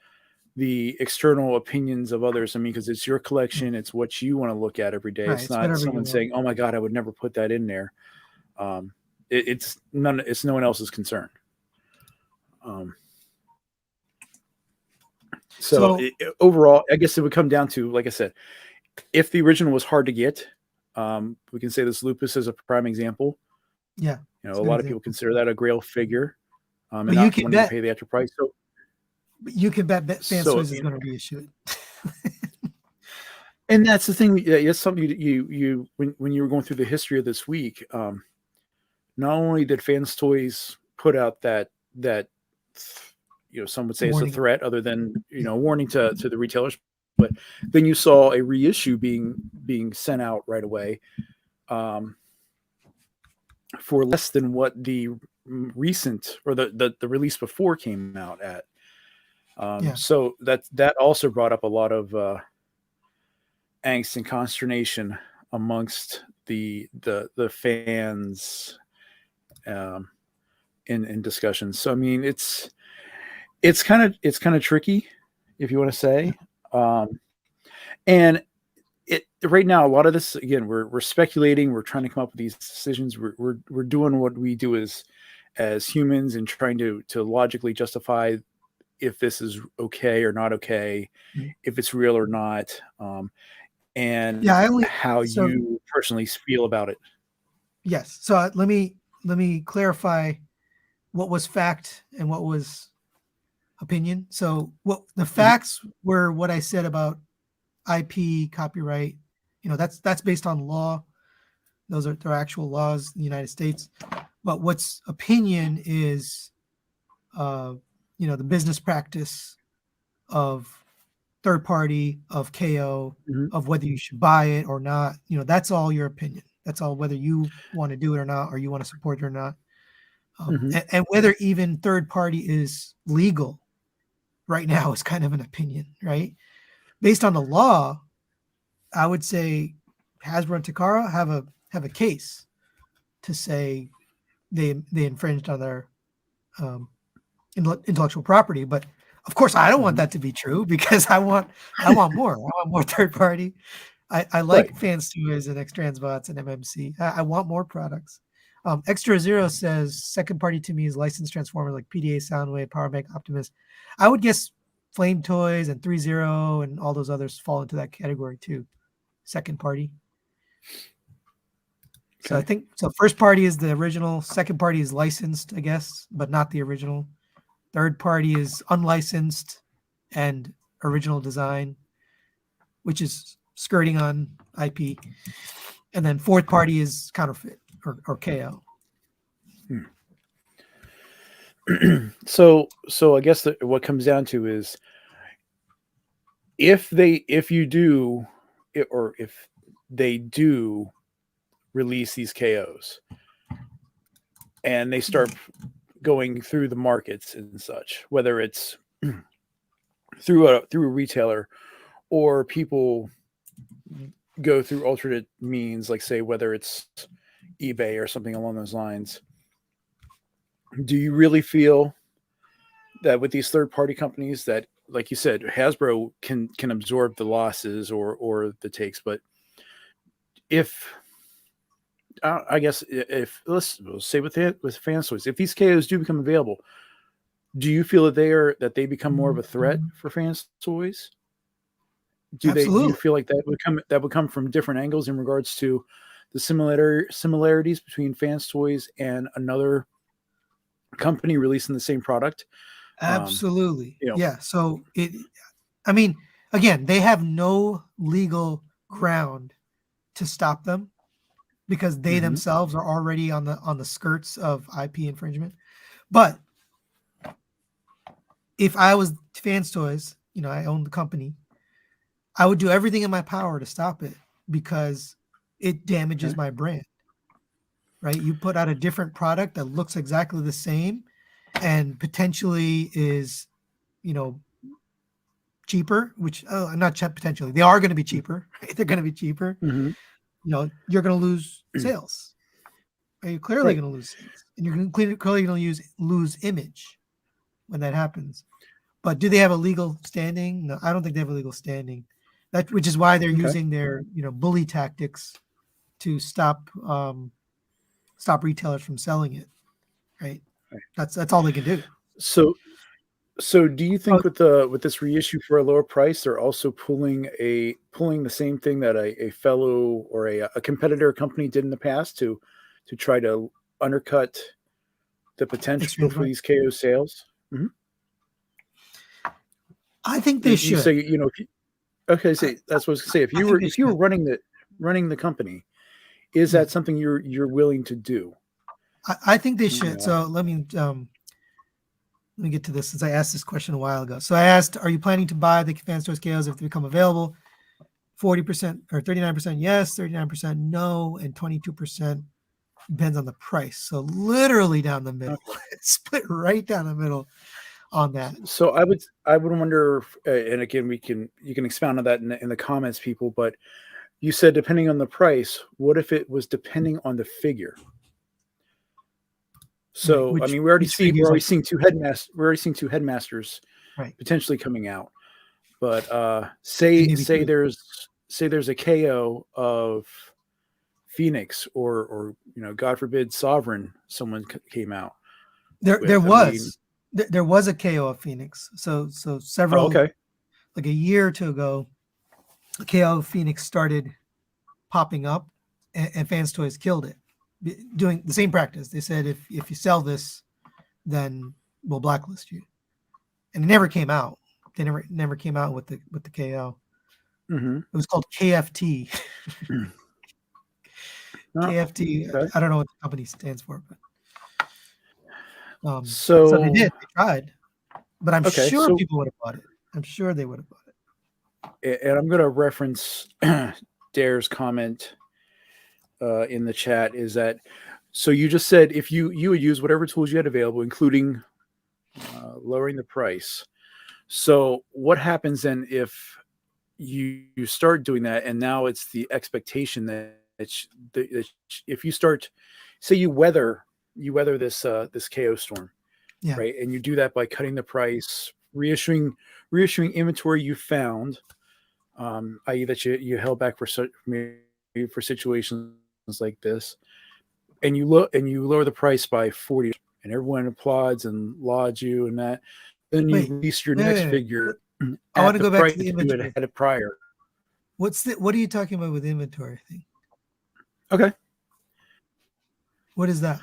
the external opinions of others. I mean, because it's your collection, it's what you want to look at every day. Right. It's It's not whatever you someone want. saying, "Oh my God, I would never put that in there." Um, it's none. It's no one else's concern. Um, so So overall, I guess it would come down to, like I said, if the original was hard to get, we can say this lupus is a prime example. yeah, A it's a good lot of people example. consider that a grail figure, and But you not can wanting to bet pay the extra price. Fans So Toys is going to reissue it. and that's the thing. Yeah, it's something you when you were going through the history of this week. Not only did Fans Toys put out that some would say it's a Warning. threat, other than Yeah. a warning to the retailers, but then you saw a reissue being sent out right away, um, for less than what the recent or the release before came out at. Yeah. So that also brought up a lot of angst and consternation amongst the fans, um, in discussions. So I mean, it's kind of tricky, if you want to Yeah. say, and it right now a lot of this, again, we're speculating, we're trying to come up with these decisions, we're doing what we do as humans and trying to logically justify if this is okay or not okay, Mhm. if it's real or not, and Yeah. how So you personally feel about it. yes. So let me clarify what was fact and what was opinion. So what the Mhm, facts were what I said about IP copyright. That's based on law. Those are actual laws in the United States. But what's opinion is, the business practice of third party, of KO, mhm, of whether you should buy it or not. That's all your opinion. That's all whether you want to do it or not, or you want to support it or not. mhm, And whether even third party is legal right now is kind of an opinion, right? Based on the law, I would say Hasbro and Takara have a case to say they infringed on their um, intellectual property. But of course, I don't want mhm. that to be true because I want more. I want more third party. I Right. like Fans Toys and X-Transbots and MMC. I want more products. Extra Zero says second party to me is licensed Transformers like PDA, Soundwave, Power Bank, Optimus. I would guess Flame Toys and 3-0 and all those others fall into that category too. Second party. So I Okay. think so. First party is the original. Second party is licensed, I guess, but not the original. Third party is unlicensed and original design, which is skirting on IP. And then fourth party is counterfeit or KO. So I guess what comes down to is, if you do, or if they do release these KOs and they start going through the markets and such, whether it's through a retailer, or people go through alternate means, like, say, whether it's eBay or something along those lines, do you really feel that with these third party companies, that like you said, Hasbro can absorb the losses or the takes, but if I guess if we'll say with fans toys, if these KOs do become available, do you feel that they become more of a threat for fans toys? Do you Absolutely. feel like that would come from different angles in regards to the similarities between fans toys and another company releasing the same product? Um, Absolutely. you know, Yeah. So I mean, again, they have no legal ground to stop them because they hmm themselves are already on the skirts of IP infringement. But if I was Fans Toys, I own the company, I would do everything in my power to stop it because it damages okay, my brand, right? You put out a different product that looks exactly the same and potentially is, you know, cheaper, which not potentially, they are going to be cheaper. Right? They're going to be cheaper. hmm You're going to lose sales. Right? You're clearly right. going to lose sales, and you're clearly going to lose image when that happens. But do they have a legal standing? No, I don't think they have a legal standing. Which is why they're Okay. using their bully tactics to stop retailers from selling it. Right. Right. That's all they can do. So so do you Oh, think with this reissue for a lower price, they're also pulling the same thing that a fellow or a competitor company did in the past to try to undercut the potential extreme for price. these KO sales? hmm I think they You should. say okay. I, Say that's what I was gonna say. I think they If you were should. running the company, is Yeah, that something you're willing to do? I think they You should. know. So let me get to this since I asked this question a while ago. So I asked, are you planning to buy the Fan Store scales if they become available? 40% or 39% yes, 39% no, and 22% depends on the price. So literally down the middle, Okay. split right down the middle on that. So I would wonder, and again, you can expound on that in the comments, people. But you said depending on the price. What if it was depending on the figure? Right. So I mean, we already Which see we're figures already like seeing two headmasters. We're already seeing two headmasters right. potentially coming out. But And maybe three. say there's a KO of Phoenix or God forbid Sovereign. Someone came out There with. I mean, was there was a KO of Phoenix. So oh several okay, like a year or two ago, a KO of Phoenix started popping up, and Fans Toys killed it, doing the same practice. They said if you sell this, then we'll blacklist you, and it never came out. They never came out with the KO. hmm It was called KFT. oh, KFT. okay. I don't know what the company stands for, but so they So did. They tried, but I'm okay, sure so people would have bought it. I'm sure they would have bought it. and I'm going to reference Dare's comment in the chat is that so you just said if you would use whatever tools you had available, including lowering the price. So what happens then if you start doing that, and now it's the expectation that if you start, say you weather this KO storm, Yeah. right, and you do that by cutting the price, reissuing inventory you found, i.e., that you held back for maybe for situations like this, and you lower the price by 40, and everyone applauds and lauds you, and that, then you Wait. release your Wait. next Wait. Wait. figure I want at to the go back price to the you had inventory. had it prior. What are you talking about with the inventory thing? Okay. What is that?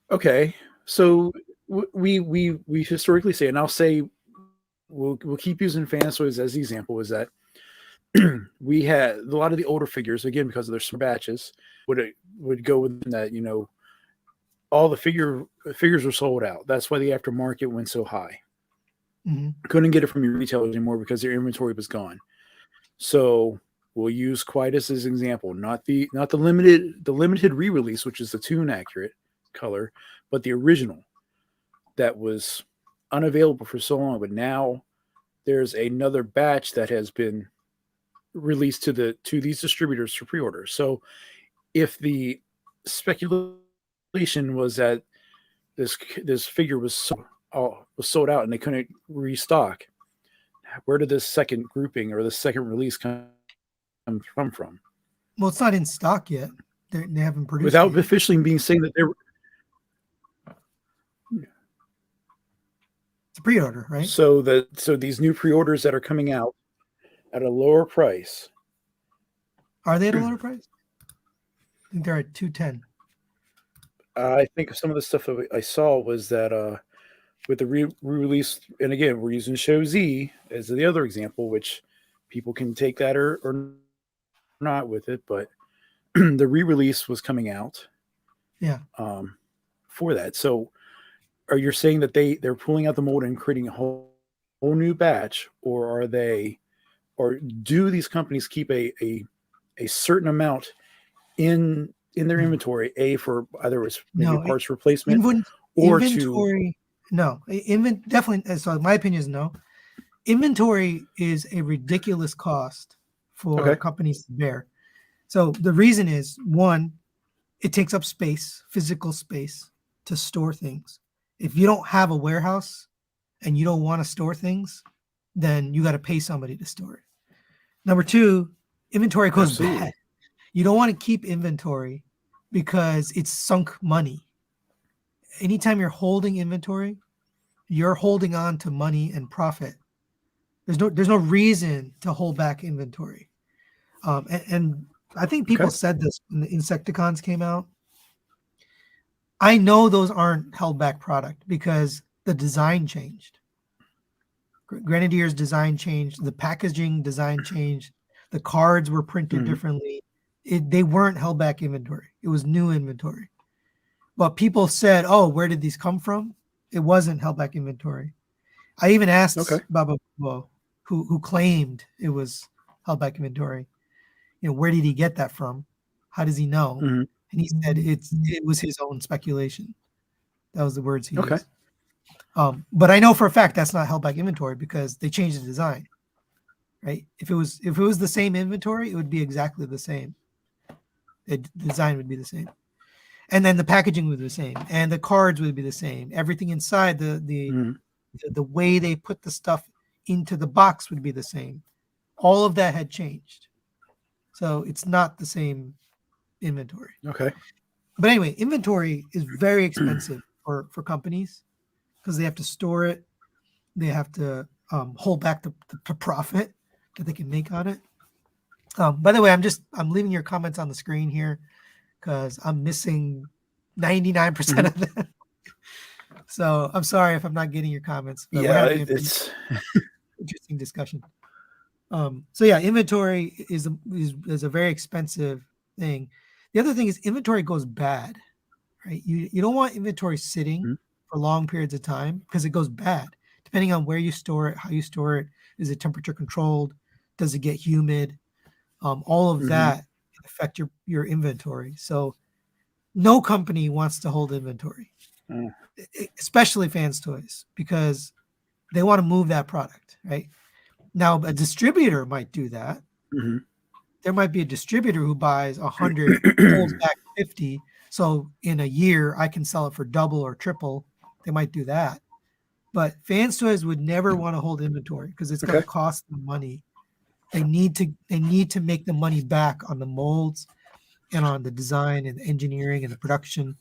Okay. So we historically say, and I'll say we'll keep using fan toys as the example, is that we had a lot of the older figures, again because of their small batches, would go with that. All the figures were sold out. That's why the aftermarket went so high. Mm-hmm. Couldn't get it from your retailers anymore because their inventory was gone. So we'll use Quietus as an example, not the limited re-release, which is the tune accurate color, but the original that was unavailable for so long. But now there's another batch that has been released to these distributors for pre-order. So if the speculation was that this figure was sold was sold out and they couldn't restock. Where did this second grouping or the second release come from? Well, it's not in stock yet. They haven't produced it Without yet. officially being saying that they're It's a pre-order, right? so these new pre-orders that are coming out at a lower price. Are they at a lower price? I think they're at 210. I think some of the stuff that I saw was that with the re-release, and again, we're using Show Z as the other example, which people can take that or not with it, but the re-release was coming out Yeah. For that. So are you saying that they're pulling out the mold and creating a whole new batch, or are they, or do these companies keep a certain amount in their inventory, for either it's maybe No, parts replacement or to inventory. No, definitely. So my opinion is no. Inventory is a ridiculous cost for okay. companies to bear. So the reason is, one, it takes up space, physical space, to store things. If you don't have a warehouse and you don't want to store things, then you got to pay somebody to store it. Number two, inventory goes Absolutely. bad. You don't want to keep inventory because it's sunk money. Anytime you're holding inventory, you're holding on to money and profit. There's no reason to hold back inventory. And I think people Okay. said this when the Insecticons came out. I know those aren't held back product because the design changed. Grenadier's design changed, the packaging design changed, the cards were printed Mhm. differently. They weren't held back inventory. It was new inventory. But people said, "Oh, where did these come from?" It wasn't held back inventory. I even Okay. asked Baba Bo, who claimed it was held back inventory. Where did he get that from? How does he know? Mhm. And he said it was his own speculation. That was the words he Okay. used. But I know for a fact that's not held back inventory because they changed the design. Right? If it was the same inventory, it would be exactly the same. The design would be the same, and then the packaging would be the same, and the cards would be the same. Everything inside Mhm. the way they put the stuff into the box would be the same. All of that had changed, so it's not the same inventory. Okay. But anyway, inventory is very expensive for companies because they have to store it. They have to hold back the profit that they can make on it. By the way, I'm leaving your comments on the screen here because I'm missing 99% Mhm. of them. So I'm sorry if I'm not getting your comments, but we're Yeah, having a pretty it's interesting discussion. So yeah, inventory is a very expensive thing. The other thing is inventory goes bad, right? You don't want inventory sitting Mhm. for long periods of time because it goes bad. Depending on where you store it, how you store it, is it temperature controlled? Does it get humid? All of Mhm. that can affect your inventory. So no company wants to hold inventory, Uh, especially Fans Toys, because they want to move that product, right? Now, a distributor might do that. mhm. There might be a distributor who buys 100, holds back 50. So in a year, I can sell it for double or triple. They might do that. But Fans Toys would never want to hold inventory because it's going Okay. to cost them money. They need to make the money back on the molds and on the design and the engineering and the production.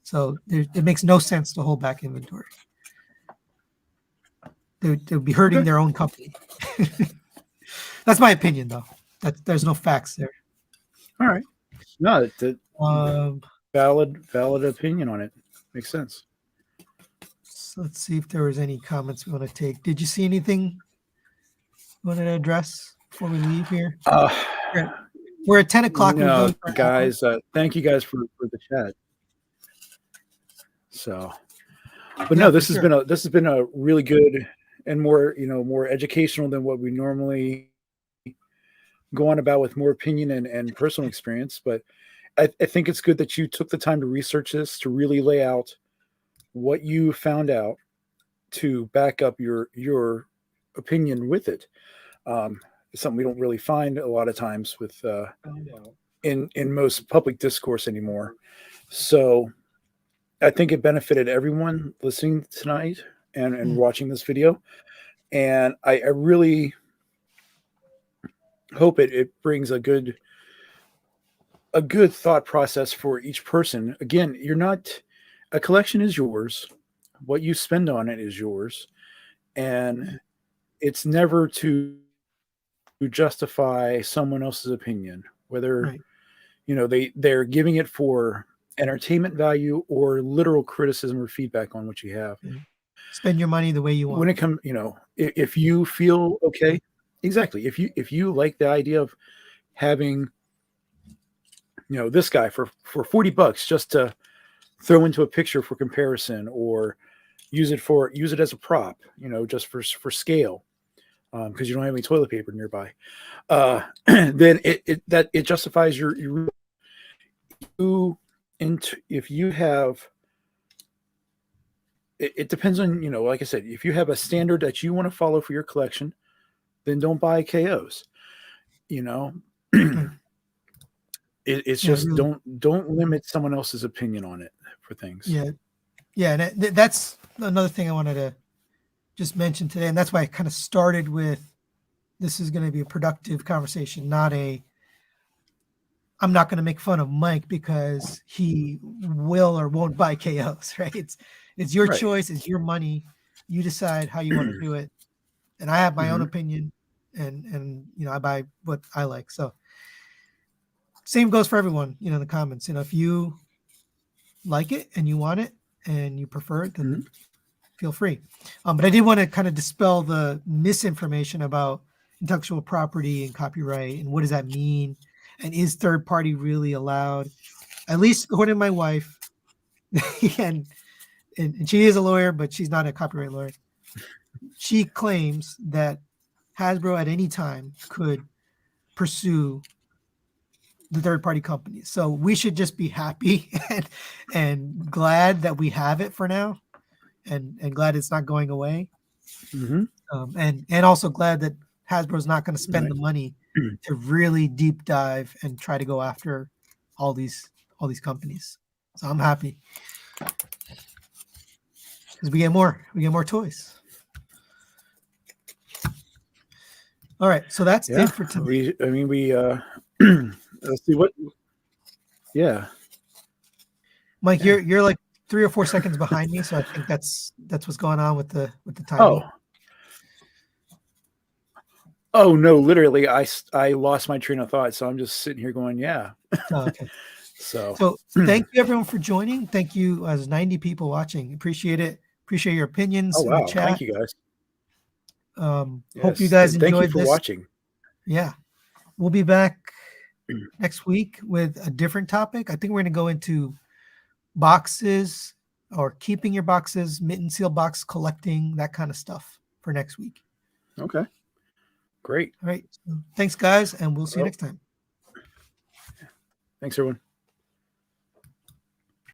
So it makes no sense to hold back inventory. They would be hurting Okay. their own company. That's my opinion, though. There's no facts there. All right. No, it's a Um, valid opinion on it. Makes sense. so let's see if there was any comments we want to take. Did you see anything you wanted to address before we leave here? Uh, We're at, we're at 10 o'clock. We've been no, going for an hour. guys. Thank you guys for the chat. So, but Yeah, no, for sure. this has been a really good and more more educational than what we normally go on about with more opinion and personal experience. But I think it's good that you took the time to research this to really lay out what you found out to back up your opinion with it. It's something we don't really find a lot of times with in most public discourse anymore. So I think it benefited everyone listening tonight. and watching this video, and I really hope it brings a good thought process for each person. Again, a collection is yours. What you spend on it is yours, and it's never to justify someone else's opinion, whether Right. they're giving it for entertainment value or literal criticism or feedback on what you have. Yeah. Spend your money the way you When want. it comes, if you feel okay, exactly. If you like the idea of having, this guy for $40 just to throw into a picture for comparison, or use it as a prop, just for scale, because you don't have any toilet paper nearby, then it justifies your you into if you have it depends on, like I said, if you have a standard that you want to follow for your collection, then don't buy KOs. you know Right. it's Yeah, just really. don't limit someone else's opinion on it for things. Yeah. Yeah, and that's another thing I wanted to just mention today, and that's why I kind of started with this is going to be a productive conversation, not a I'm not going to make fun of Mike because he will or won't buy KOs, right? It's your Right. choice, it's your money. You decide how you want to do it. And I have my own Hmm. opinion, and I buy what I like. So same goes for everyone, in the comments. If you like it and you want it and you prefer it, then Hmm. feel free. But I did want to kind of dispel the misinformation about intellectual property and copyright and what does that mean, and is third party really allowed? At least according to my wife, and and she is a lawyer, but she's not a copyright lawyer. She claims that Hasbro at any time could pursue the third party companies. So we should just be happy and glad that we have it for now, and glad it's not going away. Hmm. And also glad that Hasbro's not going to spend Right. the money to really deep dive and try to go after all these companies. So I'm happy because we get more toys. All right, so that's Yeah. it for today. We let's see what. Yeah. Mike, Yeah. you're like 3 or 4 seconds behind me, so I think that's what's going on with the Oh. timing. Oh no! Literally, I lost my train of thought, so I'm just sitting here going, yeah. Oh, okay. So. So thank you everyone for joining. Thank you, as 90 people watching. Appreciate it. Appreciate your Oh opinions in the wow! Thank chat. you guys. Hope you Yes, guys and thank you enjoyed for this. watching. Yeah, we'll be back next week with a different topic. I think we're going to go into boxes, or keeping your boxes, mitten seal box collecting, that kind of stuff for next week. Okay. Great. All right. So thanks, guys, and we'll see you Well, next time. thanks everyone.